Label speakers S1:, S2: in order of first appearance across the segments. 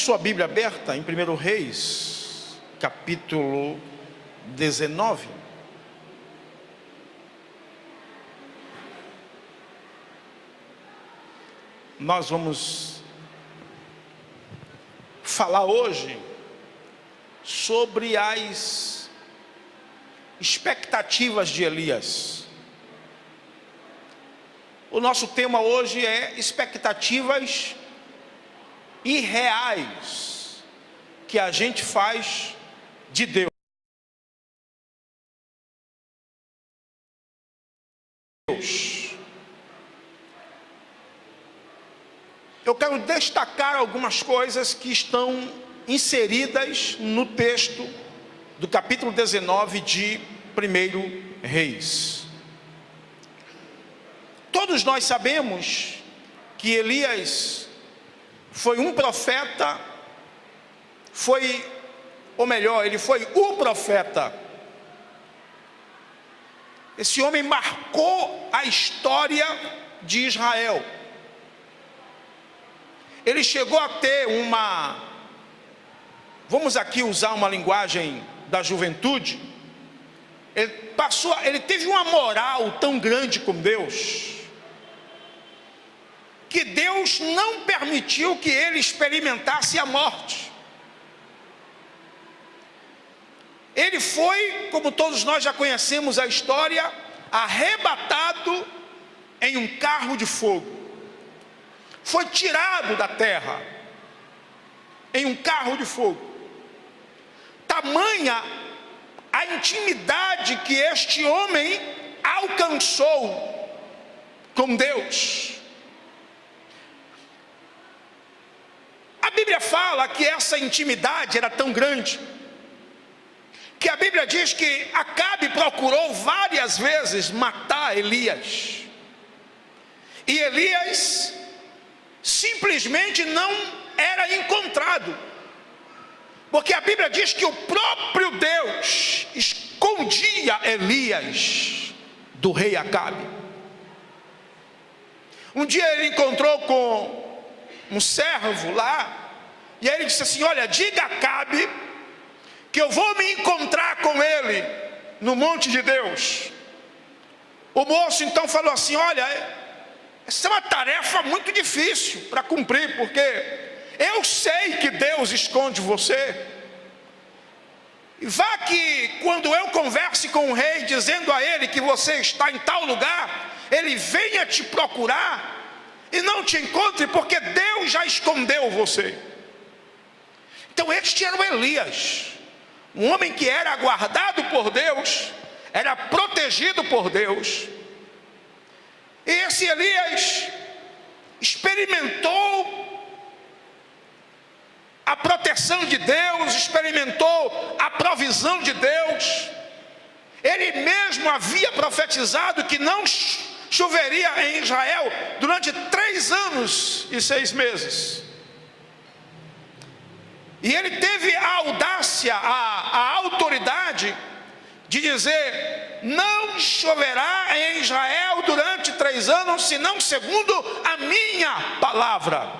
S1: sua Bíblia aberta em 1 Reis, capítulo 19. Nós vamos falar hoje sobre as expectativas de Elias. O nosso tema hoje é expectativas irreais que a gente faz de Deus. Eu quero destacar algumas coisas que estão inseridas no texto do capítulo 19 de 1 Reis. Todos nós sabemos que Elias foi um profeta, ele foi o profeta. Esse homem marcou a história de Israel. Ele chegou a ter vamos aqui usar uma linguagem da juventude, ele teve uma moral tão grande com Deus, que Deus não permitiu que ele experimentasse a morte. Ele foi, como todos nós já conhecemos a história, arrebatado em um carro de fogo. Foi tirado da terra em um carro de fogo. Tamanha a intimidade que este homem alcançou com Deus. A Bíblia fala que essa intimidade era tão grande, que a Bíblia diz que Acabe procurou várias vezes matar Elias, e Elias simplesmente não era encontrado, porque a Bíblia diz que o próprio Deus escondia Elias do rei Acabe. Um dia ele encontrou com um servo lá, e aí ele disse assim: olha, diga a Acabe que eu vou me encontrar com ele no monte de Deus. O moço então falou assim: olha, essa é uma tarefa muito difícil para cumprir, porque eu sei que Deus esconde você. E vá que quando eu converse com o rei, dizendo a ele que você está em tal lugar, ele venha te procurar e não te encontre, porque Deus já escondeu você. Então este era o Elias, um homem que era guardado por Deus, era protegido por Deus. E esse Elias experimentou a proteção de Deus, experimentou a provisão de Deus. Ele mesmo havia profetizado que não choveria em Israel durante 3 anos e 6 meses. E ele teve a audácia, a autoridade de dizer: não choverá em Israel durante 3 anos, senão segundo a minha palavra.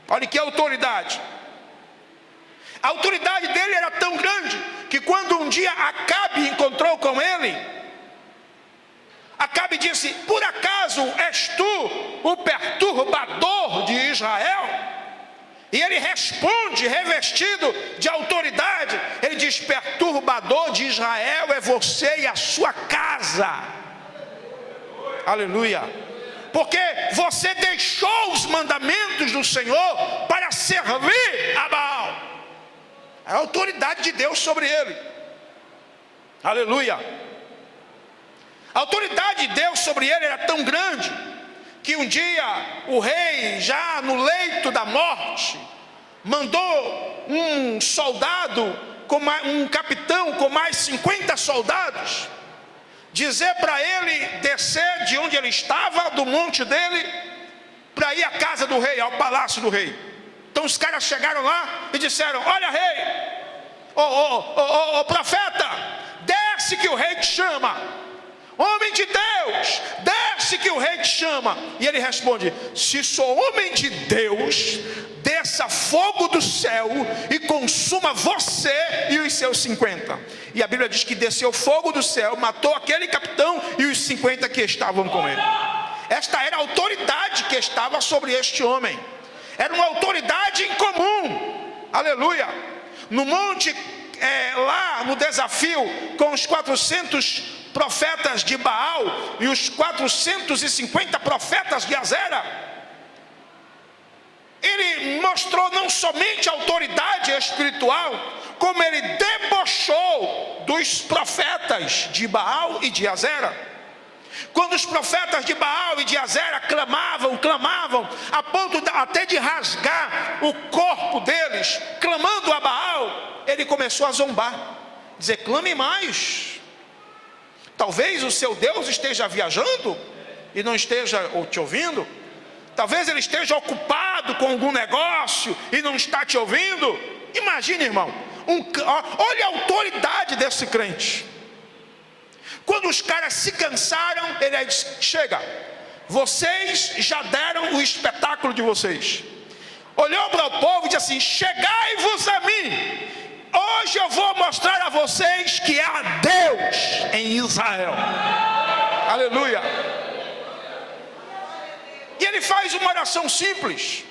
S1: Olha que autoridade. A autoridade dele era tão grande, que quando um dia Acabe encontrou com ele, Acabe disse: por acaso és tu o perturbador de Israel? E ele responde, revestido de autoridade, ele diz: perturbador de Israel é você e a sua casa. Aleluia. Porque você deixou os mandamentos do Senhor para servir a Baal. A autoridade de Deus sobre ele. Aleluia. A autoridade de Deus sobre ele era tão grande, que um dia o rei, já no leito da morte, mandou um soldado, um capitão com mais 50 soldados, dizer para ele descer de onde ele estava, do monte dele, para ir à casa do rei, ao palácio do rei. Então os caras chegaram lá e disseram: olha, rei, ô profeta, desce que o rei te chama. homem de Deus, desce que o rei te chama. E ele responde: se sou homem de Deus, desça fogo do céu e consuma você e os seus 50. E a Bíblia diz que desceu fogo do céu, matou aquele capitão e os 50 que estavam com ele. Esta era a autoridade que estava sobre este homem. Era uma autoridade incomum. Aleluia. No monte, lá no desafio com os 400 profetas de Baal e os 450 profetas de Azera, ele mostrou não somente autoridade espiritual, como ele debochou dos profetas de Baal e de Azera. Quando os profetas de Baal e de Azera clamavam, a ponto até de rasgar o corpo deles, clamando a Baal, ele começou a zombar, dizer: clame mais. Talvez o seu Deus esteja viajando e não esteja te ouvindo. Talvez ele esteja ocupado com algum negócio e não está te ouvindo. Imagine, irmão, olha a autoridade desse crente. Quando os caras se cansaram, ele disse: chega, vocês já deram o espetáculo de vocês. Olhou para o povo e disse assim: chegai-vos a mim, hoje eu vou mostrar a vocês que há Deus em Israel. Aleluia. E ele faz uma oração simples.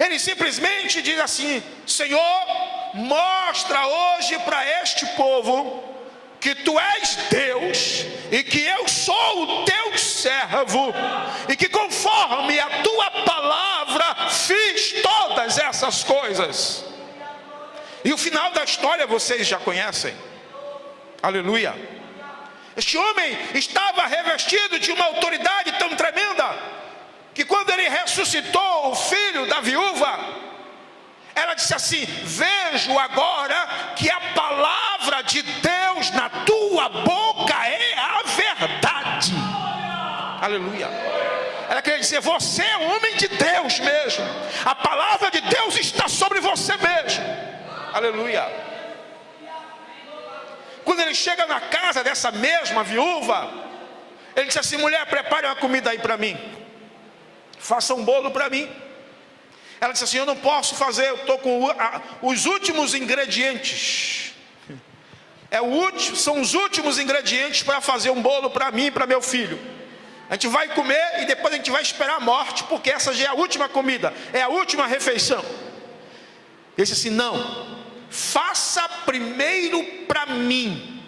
S1: Ele simplesmente diz assim: Senhor, mostra hoje para este povo que tu és Deus e que eu sou o teu servo, e que conforme a tua palavra fiz todas essas coisas. E o final da história vocês já conhecem. Aleluia. Este homem estava revestido de uma autoridade tão tremenda, que quando ele ressuscitou o filho da viúva, ela disse assim: vejo agora que a palavra de Deus na tua boca é a verdade. Aleluia. Ela queria dizer: você é um homem de Deus mesmo, a palavra de Deus está sobre você mesmo. Aleluia. Quando ele chega na casa dessa mesma viúva, ele disse assim: mulher, prepare uma comida aí para mim, faça um bolo para mim. Ela disse assim: eu não posso fazer, eu estou com os últimos ingredientes. São os últimos ingredientes para fazer um bolo para mim e para meu filho. A gente vai comer e depois a gente vai esperar a morte, porque essa já é a última comida, é a última refeição. Ele disse assim: não, faça primeiro para mim,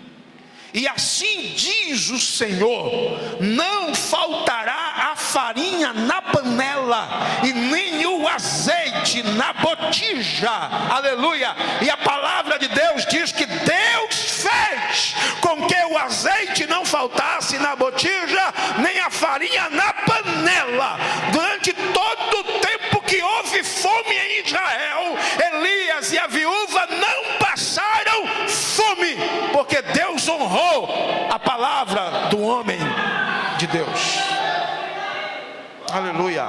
S1: e assim diz o Senhor: não faltará a farinha na panela e nem o azeite na botija. Aleluia. E a palavra de Deus diz que Deus fez com que o azeite não faltasse na botija, nem a farinha na panela. Durante todo o tempo que houve fome em Israel, Elias e a viúva não passaram fome, porque Deus honrou a palavra do homem de Deus. Aleluia.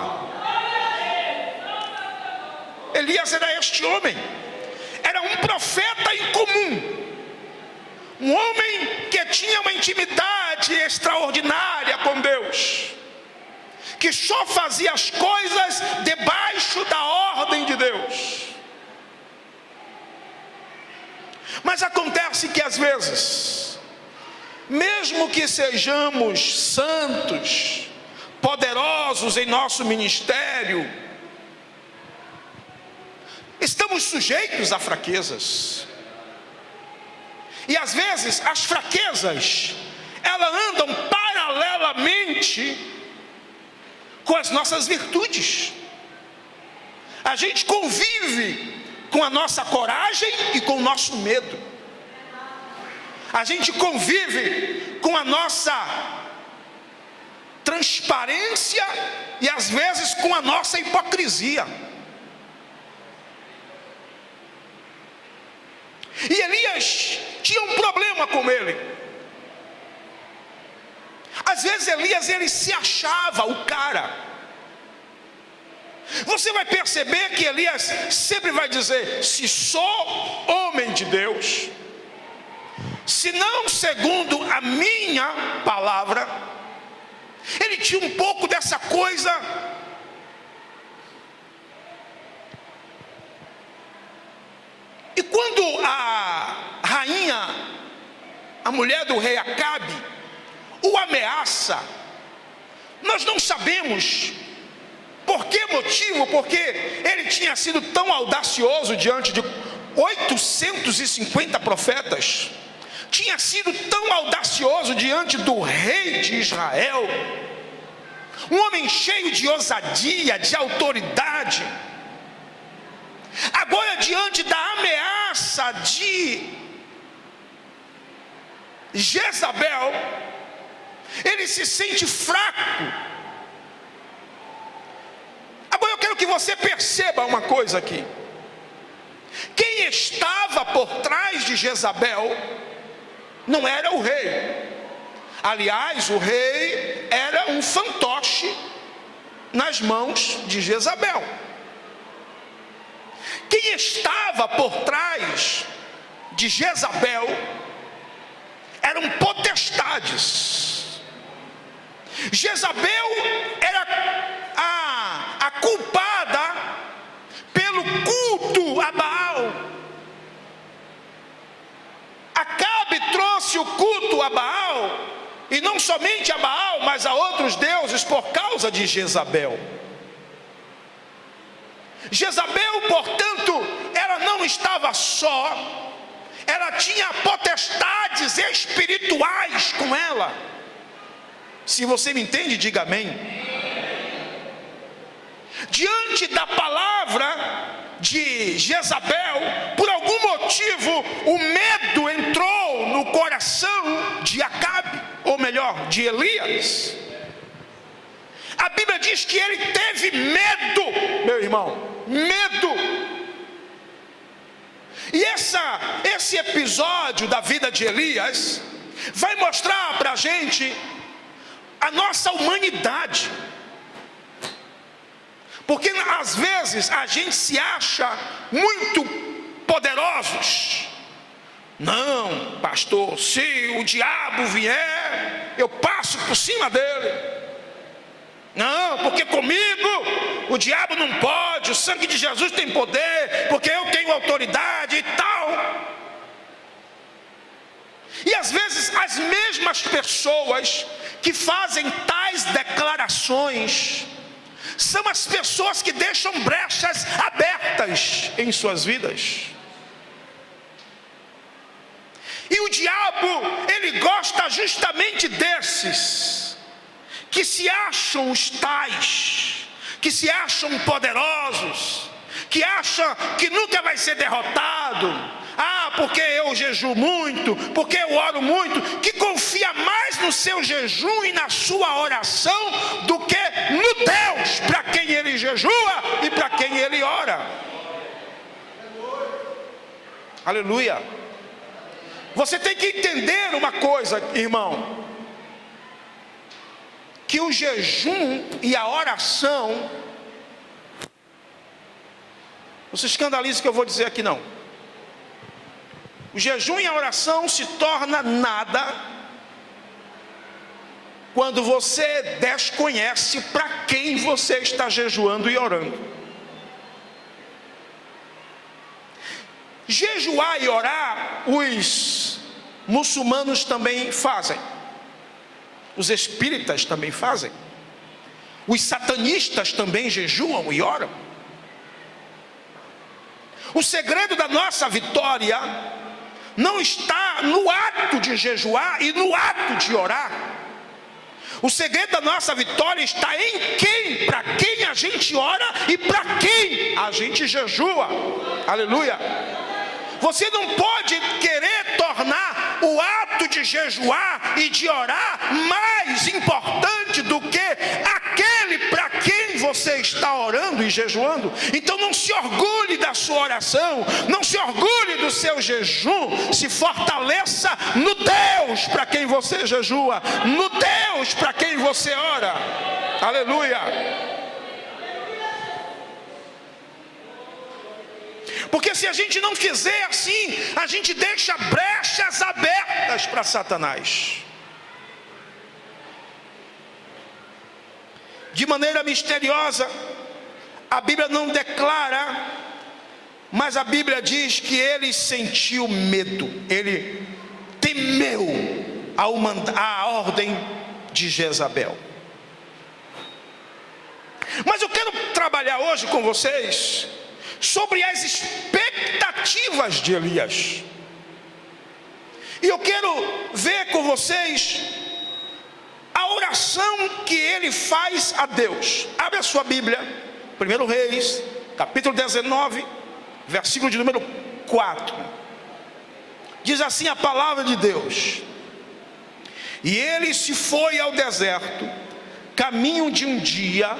S1: Elias era este homem, era um profeta incomum, um homem que tinha uma intimidade extraordinária com Deus, que só fazia as coisas debaixo da ordem de Deus. Mas acontece que às vezes, mesmo que sejamos santos, poderosos em nosso ministério, estamos sujeitos a fraquezas. E às vezes as fraquezas, elas andam paralelamente com as nossas virtudes. A gente convive com a nossa coragem e com o nosso medo. A gente convive com a nossa transparência e às vezes com a nossa hipocrisia. E Elias tinha um problema com ele. Às vezes Elias, ele se achava o cara. Você vai perceber que Elias sempre vai dizer: se sou homem de Deus, se não segundo a minha palavra. Ele tinha um pouco dessa coisa. E quando a rainha, a mulher do rei Acabe, o ameaça, nós não sabemos por que motivo, porque ele tinha sido tão audacioso diante de 850 profetas, tinha sido tão audacioso diante do rei de Israel, um homem cheio de ousadia, de autoridade. Agora, diante da ameaça de Jezabel, ele se sente fraco. Agora eu quero que você perceba uma coisa aqui. Quem estava por trás de Jezabel não era o rei. Aliás, o rei era um fantoche nas mãos de Jezabel. Quem estava por trás de Jezabel eram potestades. Jezabel era a culpada pelo culto a Baal. Acabe trouxe o culto a Baal, e não somente a Baal, mas a outros deuses, por causa de Jezabel. Jezabel, portanto, ela não estava só, ela tinha potestades espirituais com ela. Se você me entende, diga amém. Diante da palavra de Jezabel, por algum motivo, o medo entrou no coração de Acabe, ou melhor, de Elias. A Bíblia diz que ele teve medo, meu irmão, medo. E esse episódio da vida de Elias vai mostrar para a gente a nossa humanidade. Porque às vezes a gente se acha muito poderosos. Não, pastor, se o diabo vier, eu passo por cima dele. Não, porque comigo o diabo não pode, o sangue de Jesus tem poder, porque eu tenho autoridade e tal. E às vezes as mesmas pessoas que fazem tais declarações são as pessoas que deixam brechas abertas em suas vidas. E o diabo, ele gosta justamente desses que se acham os tais, que se acham poderosos, que acham que nunca vai ser derrotado. Ah, porque eu jejuo muito, porque eu oro muito, que confia mais no seu jejum e na sua oração do que no Deus para quem ele jejua e para quem ele ora. Aleluia. Você tem que entender uma coisa, irmão, que o jejum e a oração, não se escandalize que eu vou dizer aqui não. O jejum e a oração se torna nada quando você desconhece para quem você está jejuando e orando. Jejuar e orar, os muçulmanos também fazem. Os espíritas também fazem. Os satanistas também jejuam e oram. O segredo da nossa vitória não está no ato de jejuar e no ato de orar. O segredo da nossa vitória está em quem, para quem a gente ora e para quem a gente jejua. Aleluia. Você não pode querer tornar o ato de jejuar e de orar mais importante do que aquele para quem você está orando e jejuando. Então não se orgulhe da sua oração, não se orgulhe do seu jejum, se fortaleça no Deus para quem você jejua, no Deus para quem você ora. Aleluia. Porque se a gente não fizer assim, a gente deixa brechas abertas para Satanás. De maneira misteriosa, a Bíblia não declara, mas a Bíblia diz que ele sentiu medo, ele temeu a ordem de Jezabel. Mas eu quero trabalhar hoje com vocês sobre as expectativas de Elias. E eu quero ver com vocês a oração que ele faz a Deus. Abre a sua Bíblia, 1 Reis, capítulo 19, versículo de número 4. Diz assim a palavra de Deus: e ele se foi ao deserto, caminho de um dia,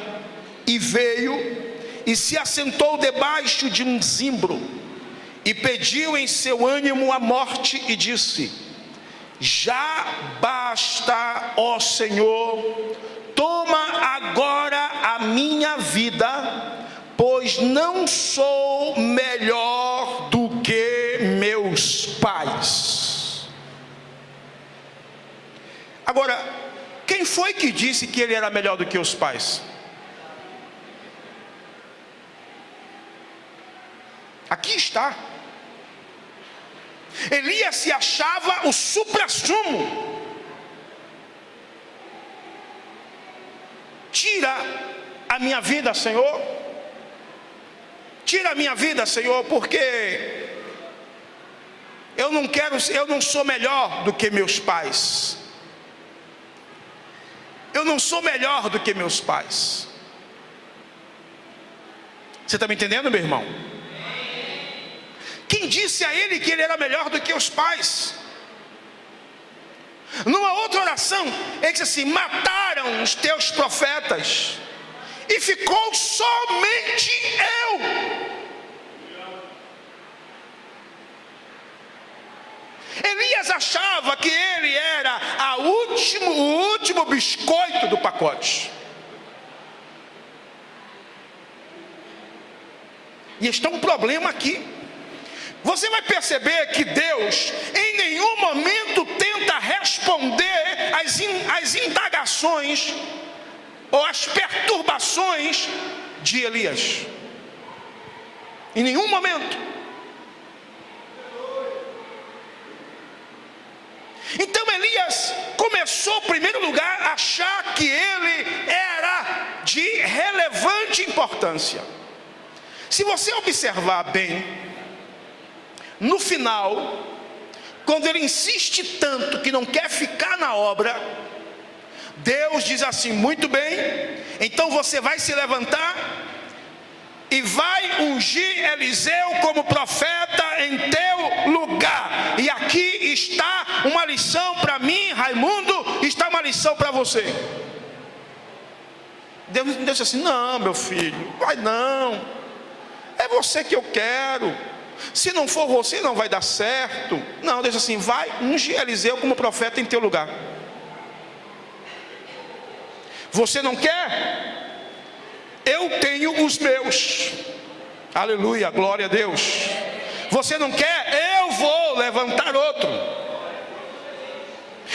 S1: e veio e se assentou debaixo de um zimbro, e pediu em seu ânimo a morte, e disse: já basta, ó Senhor, toma agora a minha vida, pois não sou melhor do que meus pais. Agora, quem foi que disse que ele era melhor do que os pais? Aqui está. Elias se achava o suprassumo. Tira a minha vida, Senhor. Tira a minha vida, Senhor, porque eu não sou melhor do que meus pais. Eu não sou melhor do que meus pais. Você está me entendendo, meu irmão? Quem disse a ele que ele era melhor do que os pais? Numa outra oração, ele disse assim: mataram os teus profetas, e ficou somente eu. Elias achava que ele era o último biscoito do pacote. E está um problema aqui. Você vai perceber que Deus em nenhum momento tenta responder às indagações ou às perturbações de Elias. Em nenhum momento. Então Elias começou, em primeiro lugar, a achar que ele era de relevante importância. Se você observar bem, no final, quando ele insiste tanto que não quer ficar na obra, Deus diz assim: muito bem, então você vai se levantar e vai ungir Eliseu como profeta em teu lugar. E aqui está uma lição para mim, Raimundo, está uma lição para você. Deus disse assim: não, meu filho, vai não, é você que eu quero. Se não for você, não vai dar certo. Não, deixa assim: vai ungir Eliseu como profeta em teu lugar. Você não quer? Eu tenho os meus. Aleluia, glória a Deus. Você não quer? Eu vou levantar outro.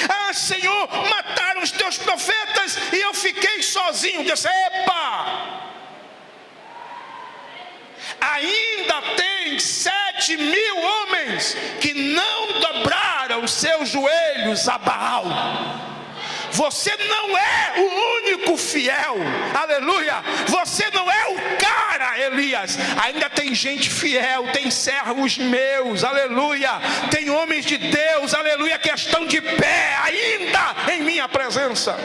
S1: Ah, Senhor, mataram os teus profetas e eu fiquei sozinho. Disse: epa! Ainda tem 7.000 homens que não dobraram os seus joelhos a Baal. Você não é o único fiel, aleluia. Você não é o cara, Elias. Ainda tem gente fiel, tem servos meus, aleluia. Tem homens de Deus, aleluia, que estão de pé ainda em minha presença.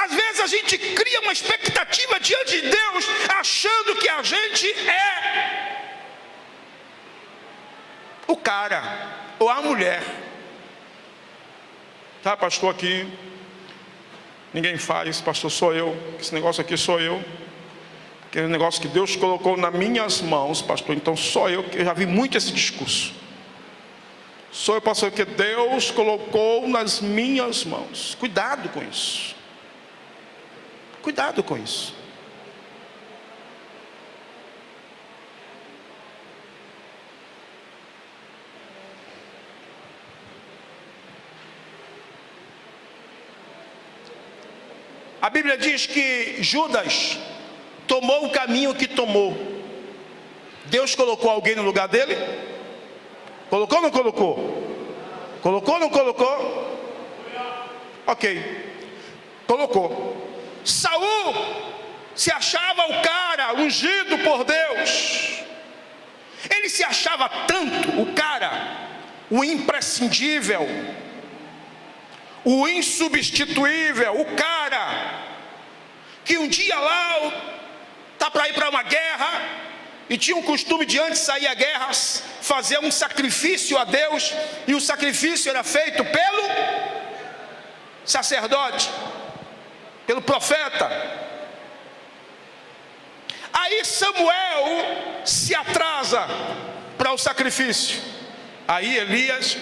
S1: Às vezes a gente cria uma expectativa diante de Deus, achando que a gente é o cara ou a mulher. Tá, pastor, aqui ninguém faz, pastor, sou eu. Esse negócio aqui sou eu. Aquele negócio que Deus colocou nas minhas mãos, pastor, então só eu, que eu já vi muito esse discurso. Sou eu, pastor, que Deus colocou nas minhas mãos. Cuidado com isso. Cuidado com isso. A Bíblia diz que Judas tomou o caminho que tomou. Deus colocou alguém no lugar dele? Colocou ou não colocou? Colocou ou não colocou? Ok, colocou. Saul se achava o cara ungido por Deus. Ele se achava tanto o cara, o imprescindível, o insubstituível, o cara que um dia lá tá para ir para uma guerra e tinha um costume de, antes de sair a guerra, fazer um sacrifício a Deus, e o sacrifício era feito pelo sacerdote, pelo profeta. Aí Samuel se atrasa para o sacrifício. Aí Elias,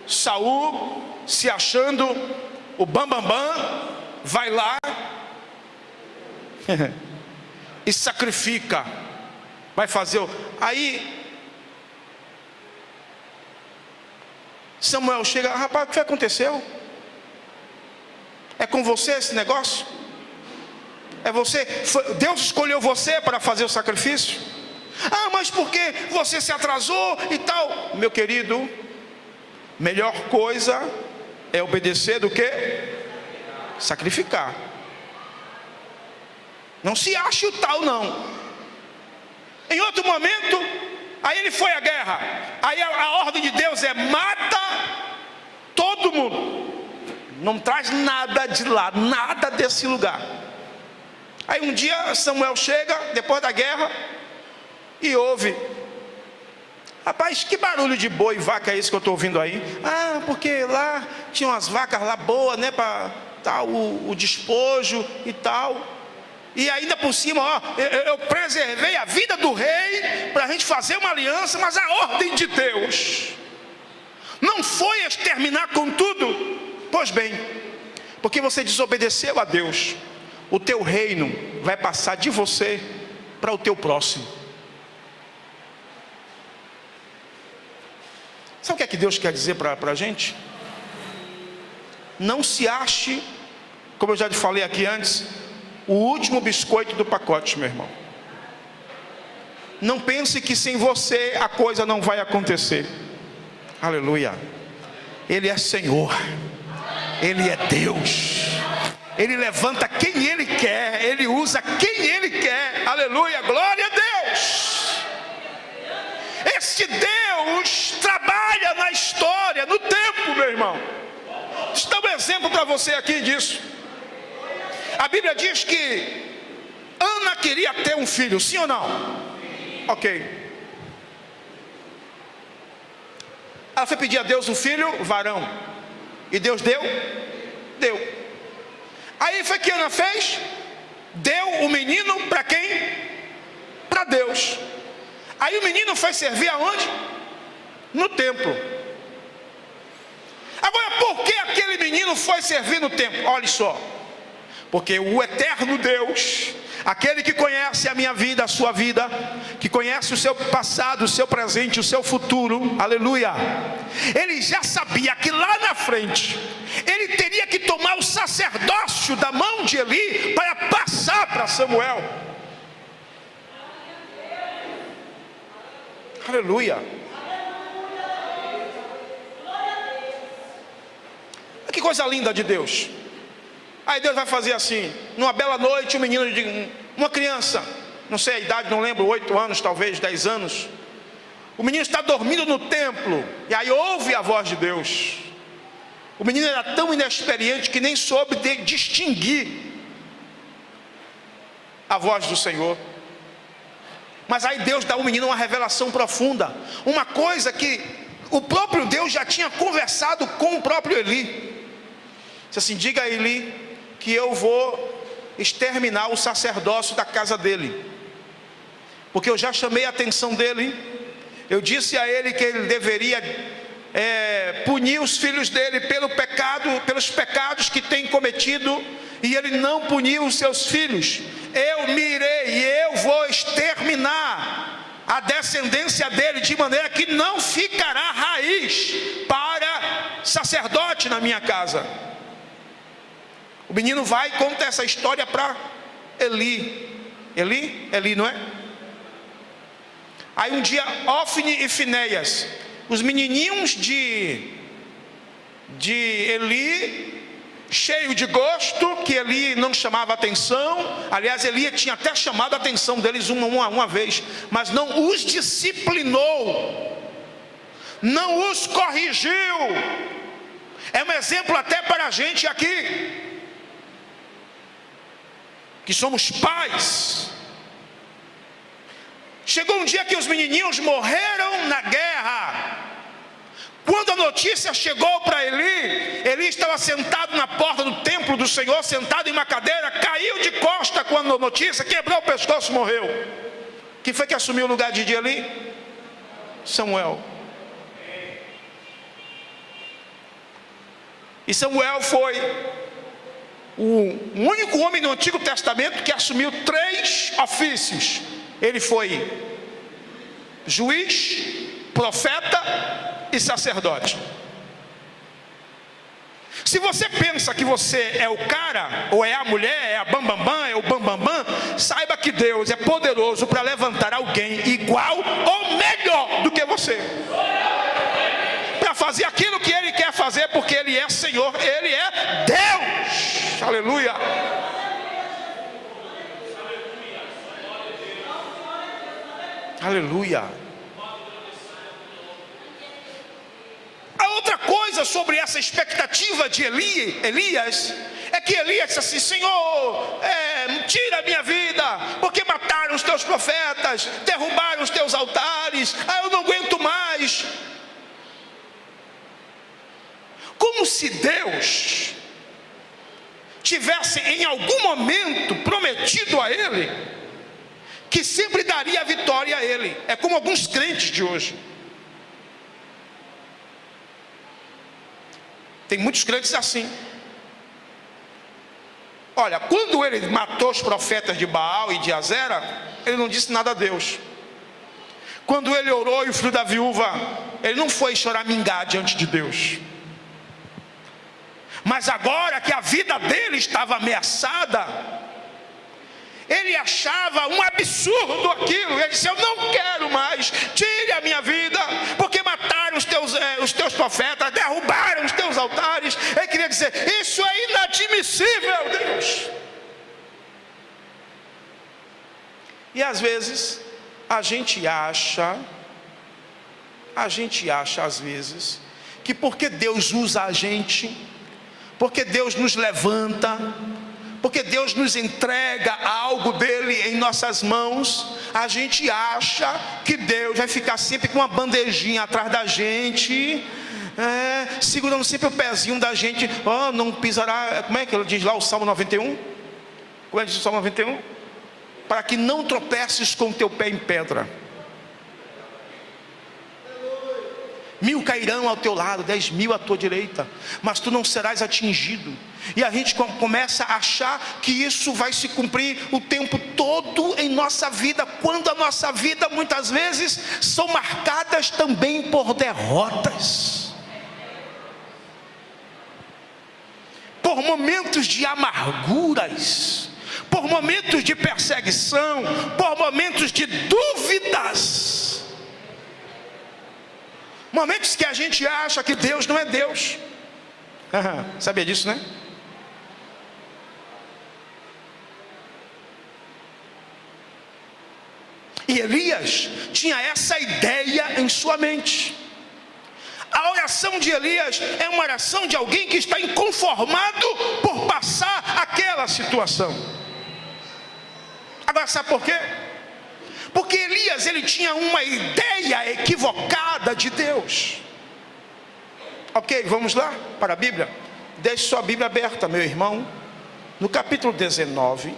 S1: Saul, se achando o bambambam, vai lá e sacrifica. Vai fazer Aí Samuel chega: rapaz, o que aconteceu? É com você esse negócio? É você? Deus escolheu você para fazer o sacrifício? Ah, mas por que você se atrasou e tal? Meu querido, melhor coisa é obedecer do que sacrificar. Não se ache o tal, não. Em outro momento, aí ele foi à guerra. Aí a ordem de Deus é: mata todo mundo, não traz nada de lá, nada desse lugar. Aí um dia Samuel chega, depois da guerra, e ouve: rapaz, que barulho de boi e vaca é esse que eu estou ouvindo aí? Ah, porque lá tinha umas vacas lá boas, né, para tal, o despojo e tal. E ainda por cima, eu preservei a vida do rei para a gente fazer uma aliança, mas a ordem de Deus não foi exterminar com tudo. Pois bem, porque você desobedeceu a Deus, o teu reino vai passar de você para o teu próximo. Sabe o que é que Deus quer dizer para a gente? Não se ache, como eu já te falei aqui antes, o último biscoito do pacote, meu irmão. Não pense que sem você a coisa não vai acontecer. Aleluia. Ele é Senhor, Ele é Deus. Ele levanta quem Ele quer, Ele usa quem Ele quer. Aleluia, glória a Deus. Esse Deus trabalha na história, no tempo, meu irmão. Deixa eu dar um exemplo para você aqui disso. A Bíblia diz que Ana queria ter um filho, sim ou não? Ok. Ela foi pedir a Deus um filho varão, e Deus deu? Deu. Aí foi que Ana fez? Deu o menino para quem? Para Deus. Aí o menino foi servir aonde? No templo. Agora, por que aquele menino foi servir no templo? Olha só. Porque o eterno Deus, aquele que conhece a minha vida, a sua vida, que conhece o seu passado, o seu presente, o seu futuro, aleluia, ele já sabia que lá na frente ele teria que tomar o sacerdócio da mão de Eli para passar para Samuel. Aleluia. Que coisa linda de Deus. Aí Deus vai fazer assim, numa bela noite, um menino, uma criança, não sei a idade, não lembro, 8 anos, talvez 10 anos. O menino está dormindo no templo, e aí ouve a voz de Deus. O menino era tão inexperiente que nem soube distinguir a voz do Senhor. Mas aí Deus dá ao menino uma revelação profunda, uma coisa que o próprio Deus já tinha conversado com o próprio Eli. Disse assim: diga a Eli que eu vou exterminar o sacerdócio da casa dele, porque eu já chamei a atenção dele. Eu disse a ele que ele deveria punir os filhos dele pelos pecados que tem cometido, e ele não puniu os seus filhos. Eu me irei e eu vou exterminar a descendência dele, de maneira que não ficará raiz para sacerdote na minha casa. O O menino vai e conta essa história para Eli, não é? Aí um dia, Ofni e Finéias, os menininhos de Eli, cheio de gosto, que Eli não chamava atenção. Aliás, Eli tinha até chamado a atenção deles uma vez, mas não os disciplinou, não os corrigiu. É um exemplo até para a gente aqui, que somos pais. Chegou um dia que os menininhos morreram na guerra. Quando a notícia chegou para Eli estava sentado na porta do templo do Senhor, sentado em uma cadeira, caiu de costa quando a notícia, quebrou o pescoço e morreu. Quem foi que assumiu o lugar de Eli? Samuel. E Samuel foi o único homem no Antigo Testamento que assumiu 3 ofícios. Ele foi juiz, profeta e sacerdote. Se você pensa que você é o cara, ou é a mulher, é a bambambam, é o bambambam, saiba que Deus é poderoso para levantar alguém igual ou melhor do que você, para fazer aquilo que Ele quer fazer, porque Ele é Senhor, Ele é Deus. Aleluia. Aleluia. A outra coisa sobre essa expectativa de Elias é que Elias disse assim: Senhor, tira a minha vida, porque mataram os teus profetas, derrubaram os teus altares, eu não aguento mais. Como se Deus tivesse em algum momento prometido a ele que sempre daria a vitória a ele. É como alguns crentes de hoje. Tem muitos crentes assim. Olha, quando ele matou os profetas de Baal e de Azera, ele não disse nada a Deus. Quando ele orou e o filho da viúva, ele não foi choramingar diante de Deus. Mas agora que a vida dele estava ameaçada, ele achava um absurdo aquilo. Ele disse: eu não quero mais, tire a minha vida, porque mataram os teus profetas, derrubaram os teus altares. Ele queria dizer: isso é inadmissível, Deus. E às vezes a gente acha às vezes que porque Deus usa a gente, porque Deus nos levanta, porque Deus nos entrega algo dele em nossas mãos, a gente acha que Deus vai ficar sempre com uma bandejinha atrás da gente, segurando sempre o pezinho da gente. Não pisará, como é que ele diz lá o Salmo 91? Como é que diz o Salmo 91? Para que não tropeces com o teu pé em pedra. 1000 cairão ao teu lado, 10.000 à tua direita, mas tu não serás atingido. E a gente começa a achar que isso vai se cumprir o tempo todo em nossa vida, quando a nossa vida muitas vezes são marcadas também por derrotas, por momentos de amarguras, por momentos de perseguição, por momentos de dúvidas, momentos que a gente acha que Deus não é Deus. Sabia disso, né? E Elias tinha essa ideia em sua mente. A oração de Elias é uma oração de alguém que está inconformado por passar aquela situação. Agora sabe por quê? Porque Elias, ele tinha uma ideia equivocada de Deus. Ok, vamos lá para a Bíblia. Deixe sua Bíblia aberta, meu irmão, no capítulo 19.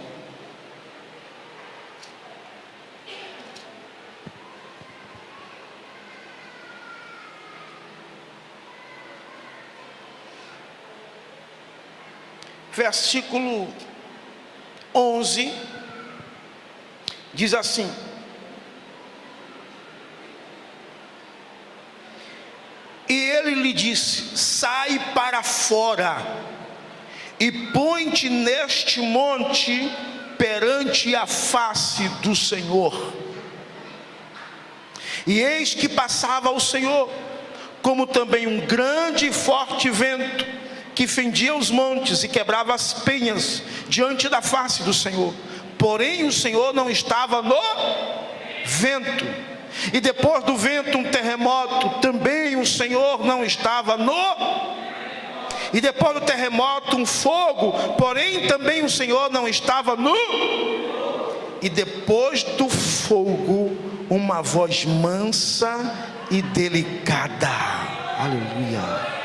S1: Versículo 11, diz assim: e ele lhe disse: sai para fora e põe-te neste monte perante a face do Senhor. E eis que passava o Senhor, como também um grande e forte vento, que fendia os montes e quebrava as penhas diante da face do Senhor. Porém o Senhor não estava no vento. E depois do vento um terremoto, também o Senhor não estava no... E depois do terremoto um fogo, porém também o Senhor não estava no... E depois do fogo uma voz mansa e delicada. Aleluia.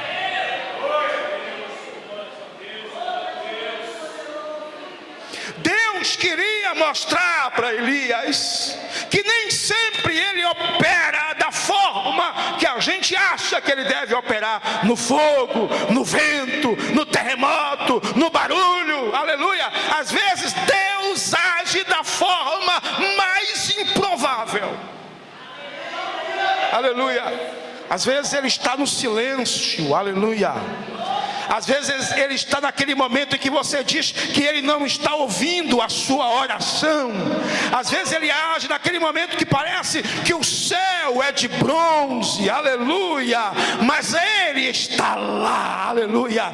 S1: Deus queria mostrar para Elias que nem sempre ele opera da forma que a gente acha que ele deve operar, no fogo, no vento, no terremoto, no barulho. Aleluia. Às vezes Deus age da forma mais improvável. Aleluia. Às vezes ele está no silêncio. Aleluia. Às vezes ele está naquele momento em que você diz que ele não está ouvindo a sua oração. Às vezes ele age naquele momento que parece que o céu é de bronze, aleluia, mas ele está lá, aleluia.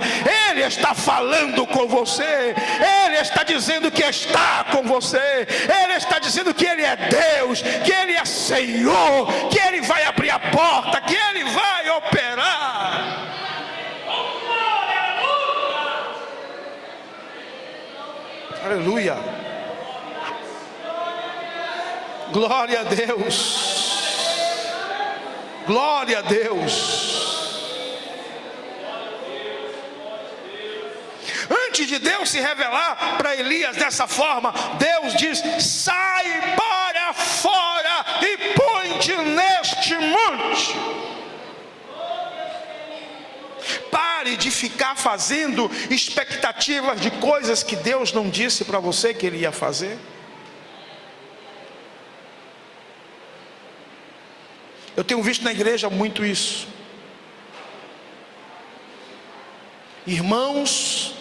S1: Ele está falando com você, ele está dizendo que está com você, ele está dizendo que ele é Deus, que ele é Senhor, que ele vai abrir a porta, que ele vai operar. Aleluia. Glória a Deus. Glória a Deus. Antes de Deus se revelar para Elias dessa forma, Deus diz: sai para fora e põe-te neste monte. Pare de ficar fazendo expectativas de coisas que Deus não disse para você que Ele ia fazer. Eu tenho visto na igreja muito isso. Irmãos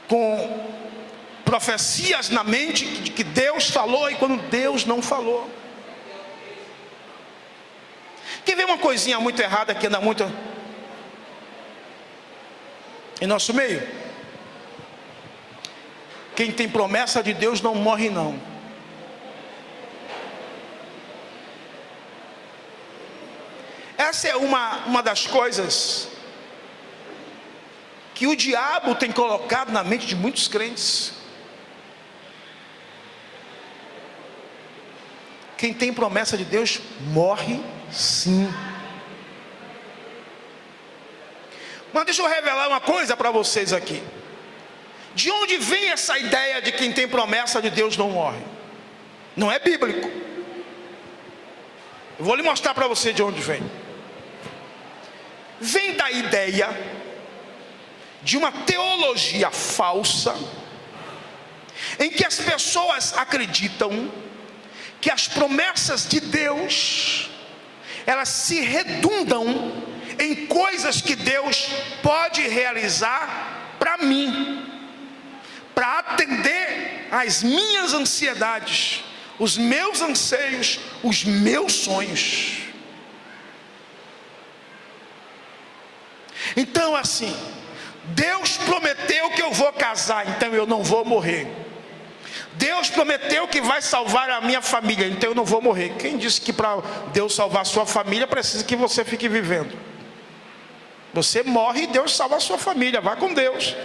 S1: com profecias na mente de que Deus falou e quando Deus não falou. Quer ver uma coisinha muito errada que anda muito em nosso meio? Quem tem promessa de Deus não morre não. Essa é uma das coisas que o diabo tem colocado na mente de muitos crentes. Quem tem promessa de Deus morre sim. Mas deixa eu revelar uma coisa para vocês aqui. De onde vem essa ideia de quem tem promessa de Deus não morre? Não é bíblico. Eu vou lhe mostrar para você de onde vem. Vem da ideia de uma teologia falsa, em que as pessoas acreditam que as promessas de Deus, elas se redundam em coisas que Deus pode realizar para mim, para atender às minhas ansiedades, os meus anseios, os meus sonhos. Então assim, Deus prometeu que eu vou casar, então eu não vou morrer. Deus prometeu que vai salvar a minha família, então eu não vou morrer. Quem disse que para Deus salvar a sua família precisa que você fique vivendo? Você morre e Deus salva a sua família, vá com Deus.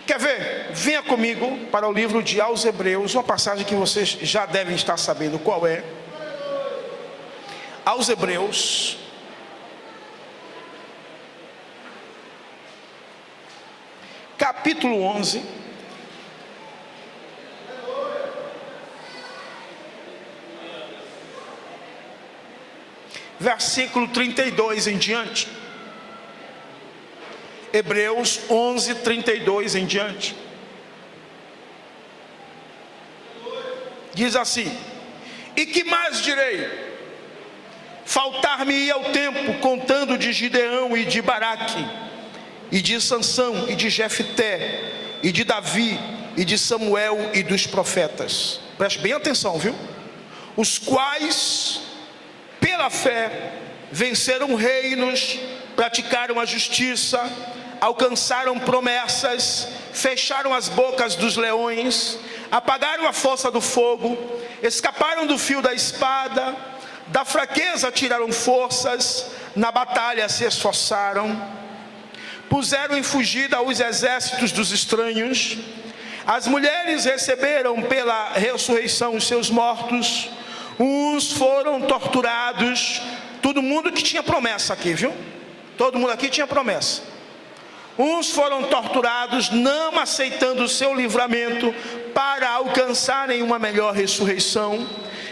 S1: Quer ver? Venha comigo para o livro de aos Hebreus, uma passagem que vocês já devem estar sabendo qual é. Aos Hebreus, capítulo 11, versículo 32 em diante. Hebreus 11, 32 em diante. diz assim: e que mais direi? Faltar-me-ia o tempo contando de Gideão e de Baraque, e de Sansão e de Jefté, e de Davi, e de Samuel e dos profetas. Preste bem atenção, viu? Os quais, pela fé, venceram reinos, praticaram a justiça, alcançaram promessas, fecharam as bocas dos leões, apagaram a força do fogo, escaparam do fio da espada, da fraqueza tiraram forças, na batalha se esforçaram, puseram em fugida os exércitos dos estranhos. As mulheres receberam pela ressurreição os seus mortos, uns foram torturados. Todo mundo que tinha promessa aqui, viu? Todo mundo aqui tinha promessa. Uns foram torturados, não aceitando o seu livramento, para alcançarem uma melhor ressurreição.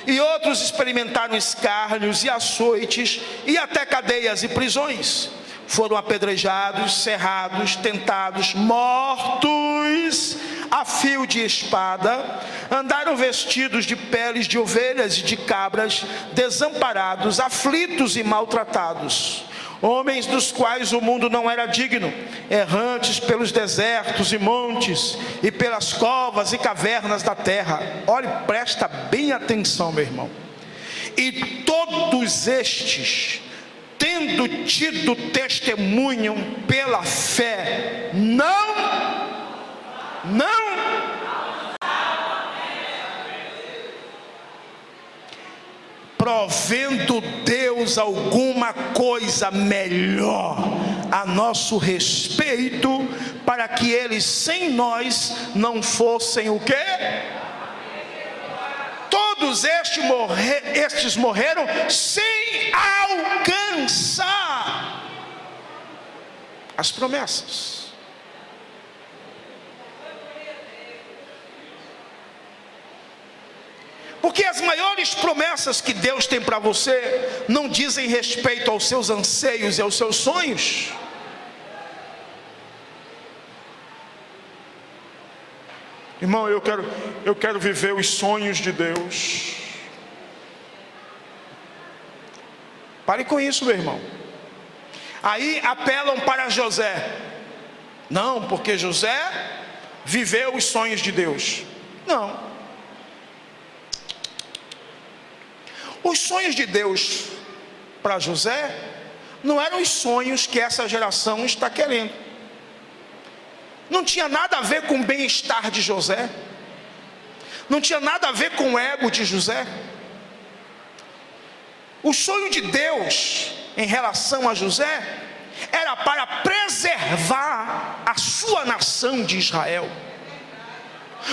S1: E outros experimentaram escárnios e açoites, e até cadeias e prisões. Foram apedrejados, cerrados, tentados, mortos a fio de espada. Andaram vestidos de peles de ovelhas e de cabras, desamparados, aflitos e maltratados. Homens dos quais o mundo não era digno, errantes pelos desertos e montes, e pelas covas e cavernas da terra. Olhe, presta bem atenção, meu irmão. E todos estes, tendo tido testemunho pela fé, não provendo Deus alguma coisa melhor a nosso respeito, para que eles sem nós não fossem o quê? Todos estes morreram sem alcançar as promessas. Porque as maiores promessas que Deus tem para você não dizem respeito aos seus anseios e aos seus sonhos. Irmão, eu quero viver os sonhos de Deus. Pare com isso, meu irmão. Aí apelam para José. Não, porque José viveu os sonhos de Deus. Não. Os sonhos de Deus para José não eram os sonhos que essa geração está querendo. Não tinha nada a ver com o bem-estar de José. Não tinha nada a ver com o ego de José. O sonho de Deus em relação a José era para preservar a sua nação de Israel.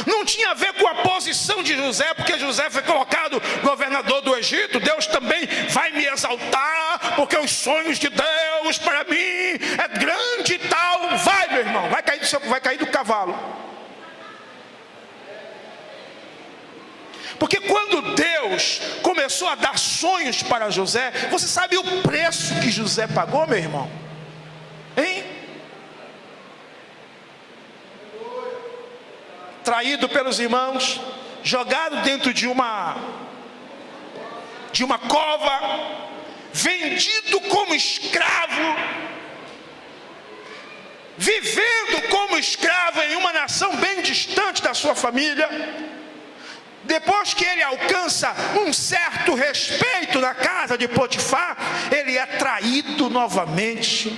S1: Não tinha a ver com a posição de José, porque José foi colocado governador do Egito. Deus também vai me exaltar, porque os sonhos de Deus para mim é grande e tal. Vai, meu irmão, vai cair do cavalo. Porque quando Deus começou a dar sonhos para José, você sabe o preço que José pagou, meu irmão? Hein? Traído pelos irmãos, jogado dentro de uma cova, vendido como escravo, vivendo como escravo em uma nação bem distante da sua família. Depois que ele alcança um certo respeito na casa de Potifar, ele é traído novamente,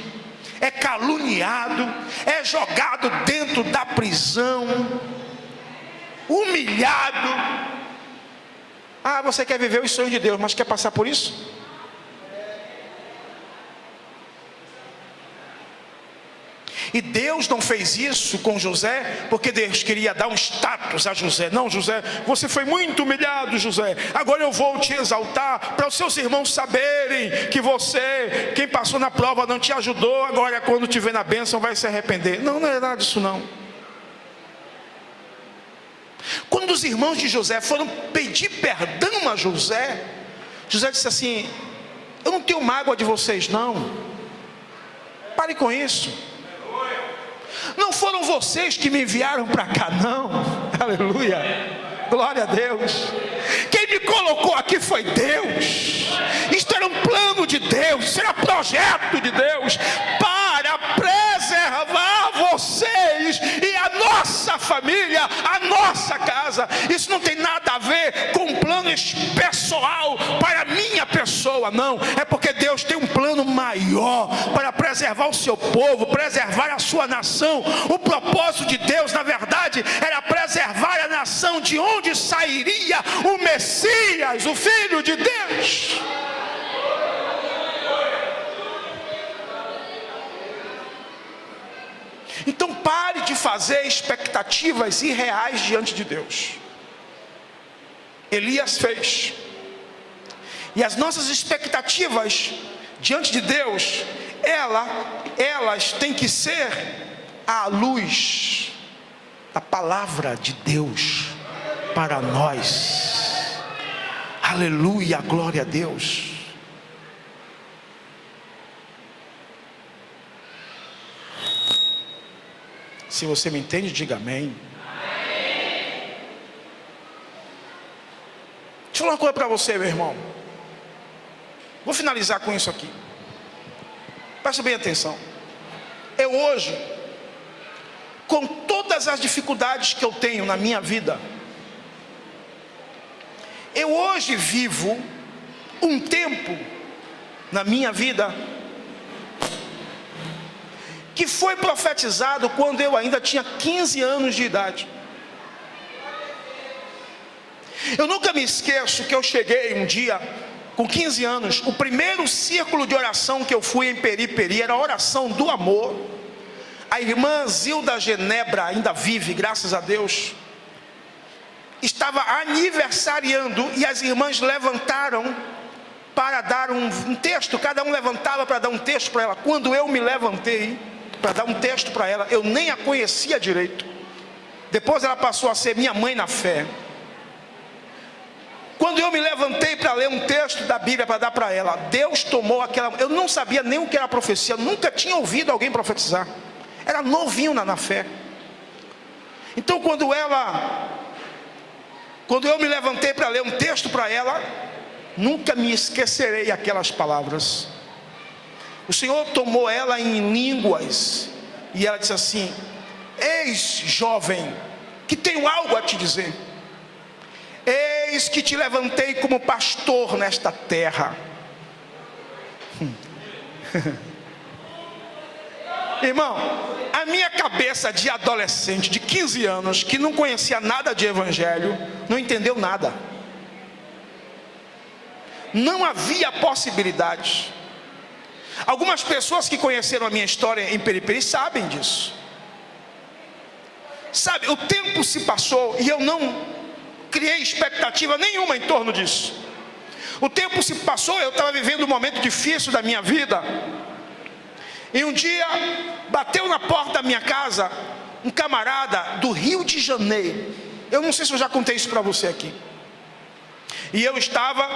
S1: é caluniado, é jogado dentro da prisão, humilhado. Ah, você quer viver os sonhos de Deus, mas quer passar por isso? E Deus não fez isso com José porque Deus queria dar um status a José. Não, José, você foi muito humilhado, José. Agora eu vou te exaltar para os seus irmãos saberem que você, quem passou na prova não te ajudou, agora quando te ver na bênção vai se arrepender. Não, não é nada disso não. Quando os irmãos de José foram pedir perdão a José, José disse assim: eu não tenho mágoa de vocês não. Pare com isso. Não foram vocês que me enviaram para cá não. Aleluia. glória a Deus. Quem me colocou aqui foi Deus. Isto era um plano de Deus, isso era projeto de Deus para preservar vocês e a nossa família, a nossa casa. Isso não tem nada a ver com um plano pessoal para a minha pessoa, não. É porque Deus tem um plano maior para preservar o seu povo, preservar a sua nação. O propósito de Deus, na verdade, era preservar a nação de onde sairia o Messias, o Filho de Deus. Então pare de fazer expectativas irreais diante de Deus. Elias fez. E as nossas expectativas diante de Deus, elas têm que ser à luz da palavra de Deus para nós. Aleluia, glória a Deus. Se você me entende, diga amém. Deixa eu falar uma coisa para você, meu irmão. Vou finalizar com isso aqui. Presta bem atenção. Eu hoje, com todas as dificuldades que eu tenho na minha vida, eu hoje vivo um tempo na minha vida que foi profetizado quando eu ainda tinha 15 anos de idade. Eu nunca me esqueço que eu cheguei um dia, com 15 anos, o primeiro círculo de oração que eu fui em Periperi, era a oração do amor. A irmã Zilda Genebra, ainda vive, graças a Deus, estava aniversariando, e as irmãs levantaram para dar um texto, cada um levantava para dar um texto para ela. Quando eu me levantei para dar um texto para ela, eu nem a conhecia direito. Depois ela passou a ser minha mãe na fé. Quando eu me levantei para ler um texto da Bíblia para dar para ela, Deus tomou aquela... Eu não sabia nem o que era profecia, nunca tinha ouvido alguém profetizar. Era novinho na fé. Então quando eu me levantei para ler um texto para ela, nunca me esquecerei aquelas palavras. O Senhor tomou ela em línguas, e ela disse assim: eis, jovem, que tenho algo a te dizer. Eis que te levantei como pastor nesta terra. Irmão, a minha cabeça de adolescente de 15 anos, que não conhecia nada de evangelho, não entendeu nada. Não havia possibilidade. Algumas pessoas que conheceram a minha história em Periperi sabem disso. Sabe, o tempo se passou e eu não criei expectativa nenhuma em torno disso. O tempo se passou, eu estava vivendo um momento difícil da minha vida. E um dia, bateu na porta da minha casa um camarada do Rio de Janeiro. Eu não sei se eu já contei isso para você aqui. E eu estava,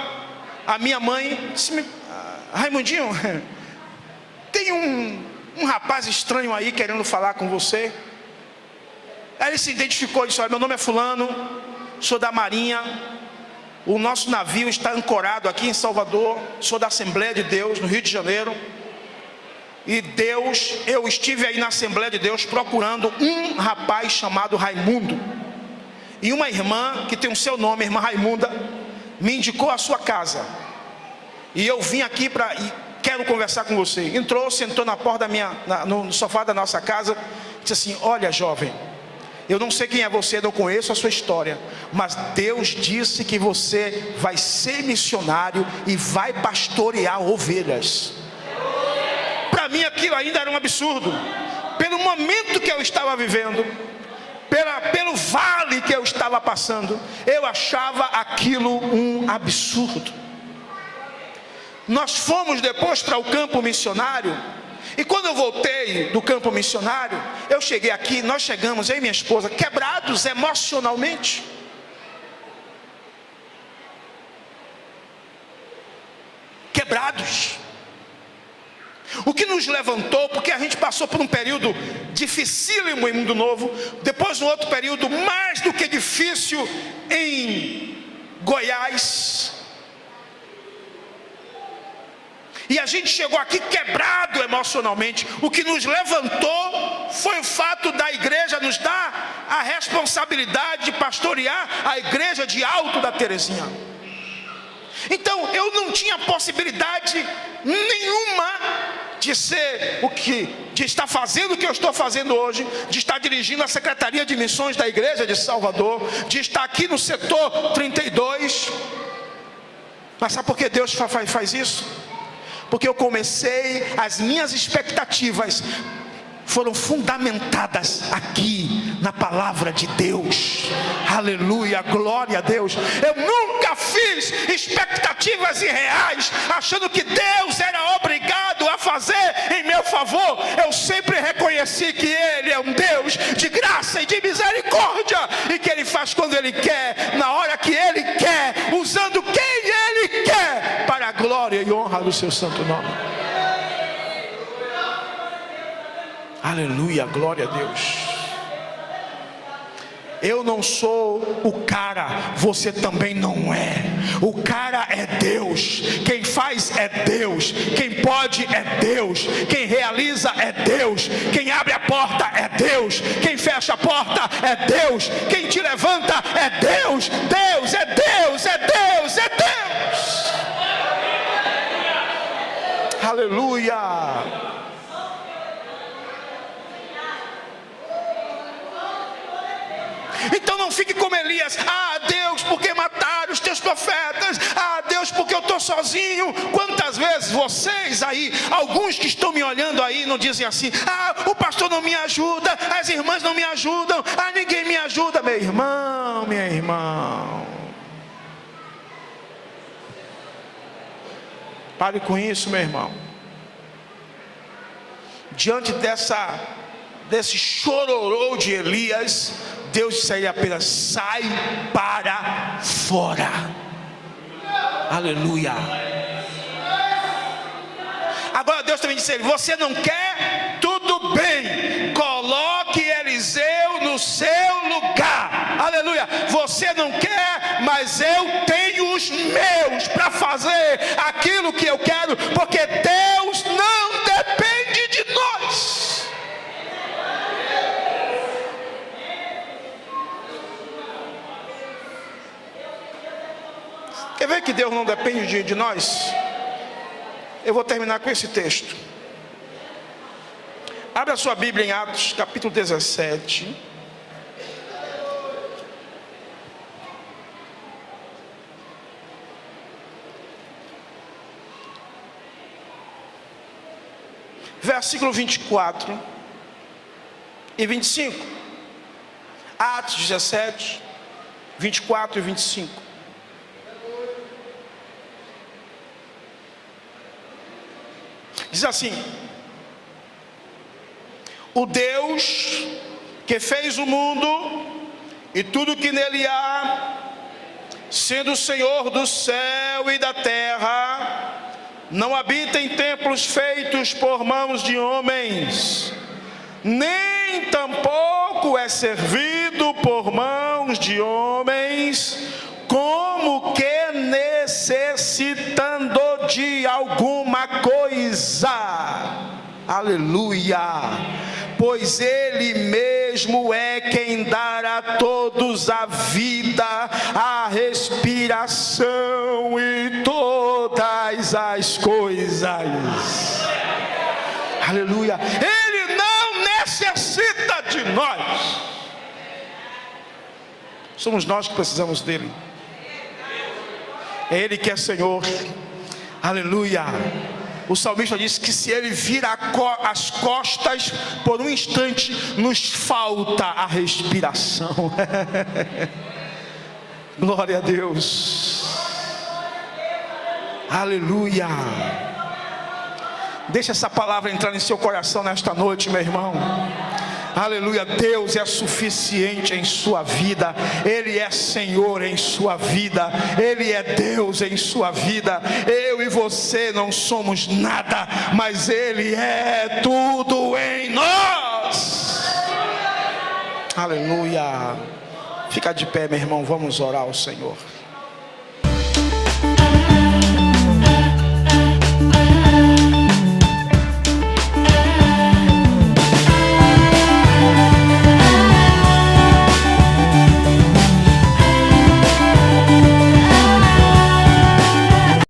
S1: a minha mãe disse: Raimundinho, tem um rapaz estranho aí querendo falar com você. Aí ele se identificou e disse: olha, meu nome é fulano, sou da Marinha, o nosso navio está ancorado aqui em Salvador, sou da Assembleia de Deus no Rio de Janeiro. E eu estive aí na Assembleia de Deus procurando um rapaz chamado Raimundo, e uma irmã que tem o seu nome, irmã Raimunda, me indicou a sua casa, e eu vim aqui e quero conversar com você. Entrou, sentou na porta no sofá da nossa casa, disse assim: olha, jovem, eu não sei quem é você, não conheço a sua história, mas Deus disse que você vai ser missionário e vai pastorear ovelhas. Para mim aquilo ainda era um absurdo, pelo momento que eu estava vivendo, pelo vale que eu estava passando, eu achava aquilo um absurdo. Nós fomos depois para o campo missionário, e quando eu voltei do campo missionário, eu cheguei aqui, nós chegamos, eu e minha esposa, quebrados emocionalmente. Quebrados. o que nos levantou, porque a gente passou por um período dificílimo em Mundo Novo, depois um outro período mais do que difícil em Goiás, e a gente chegou aqui quebrado emocionalmente. O que nos levantou foi o fato da igreja nos dar a responsabilidade de pastorear a igreja de Alto da Terezinha. Então eu não tinha possibilidade nenhuma de ser de estar fazendo o que eu estou fazendo hoje, de estar dirigindo a Secretaria de Missões da Igreja de Salvador, de estar aqui no setor 32. Mas sabe por que Deus faz isso? Porque eu comecei, as minhas expectativas foram fundamentadas aqui na palavra de Deus. Aleluia, glória a Deus. Eu nunca fiz expectativas irreais, achando que Deus era obrigado a fazer em meu favor. Eu sempre reconheci que Ele é um Deus de graça e de misericórdia, e que Ele faz quando Ele quer, na hora que Ele quer, usando quem Ele quer, para a glória e honra do seu santo nome. Aleluia, glória a Deus. Eu não sou o cara, você também não é. O cara é Deus, quem faz é Deus, quem pode é Deus, quem realiza é Deus, quem abre a porta é Deus, quem fecha a porta é Deus, quem te levanta é Deus. Deus é Deus, é Deus, é Deus. Aleluia. Então não fique como Elias: ah, Deus, porque mataram os teus profetas? Ah, Deus, porque eu estou sozinho? Quantas vezes vocês aí, alguns que estão me olhando aí, não dizem assim: ah, o pastor não me ajuda, as irmãs não me ajudam, ah, ninguém me ajuda. Meu irmão, minha irmã, pare com isso, meu irmão. Diante desse chororô de Elias, Deus disse a ele apenas: sai para fora. Aleluia. Agora Deus também disse a ele: você não quer? Tudo bem, coloque Eliseu no seu lugar. Aleluia. Você não quer, mas eu tenho os meus para fazer aquilo que eu quero, porque Deus não depende de nós. Quer ver que Deus não depende de nós? Eu vou terminar com esse texto. Abra a sua Bíblia em Atos capítulo 17. Versículo 24 e 25. Atos 17, 24 e 25. Diz assim: o Deus que fez o mundo e tudo que nele há, sendo o Senhor do céu e da terra, não habita em templos feitos por mãos de homens, nem tampouco é servido por mãos de homens, como que necessitando de alguma coisa. Aleluia. Pois Ele mesmo é quem dá a todos a vida, a respiração e todas as coisas. Aleluia. Ele não necessita de nós. Somos nós que precisamos dele. É Ele que é Senhor. Aleluia. O salmista disse que se Ele vira as costas por um instante, nos falta a respiração. Glória a Deus. Aleluia. Deixa essa palavra entrar em seu coração nesta noite, meu irmão. Aleluia. Deus é suficiente em sua vida. Ele é Senhor em sua vida. Ele é Deus em sua vida. Eu e você não somos nada, mas Ele é tudo em nós. Aleluia. Fica de pé, meu irmão, vamos orar ao Senhor.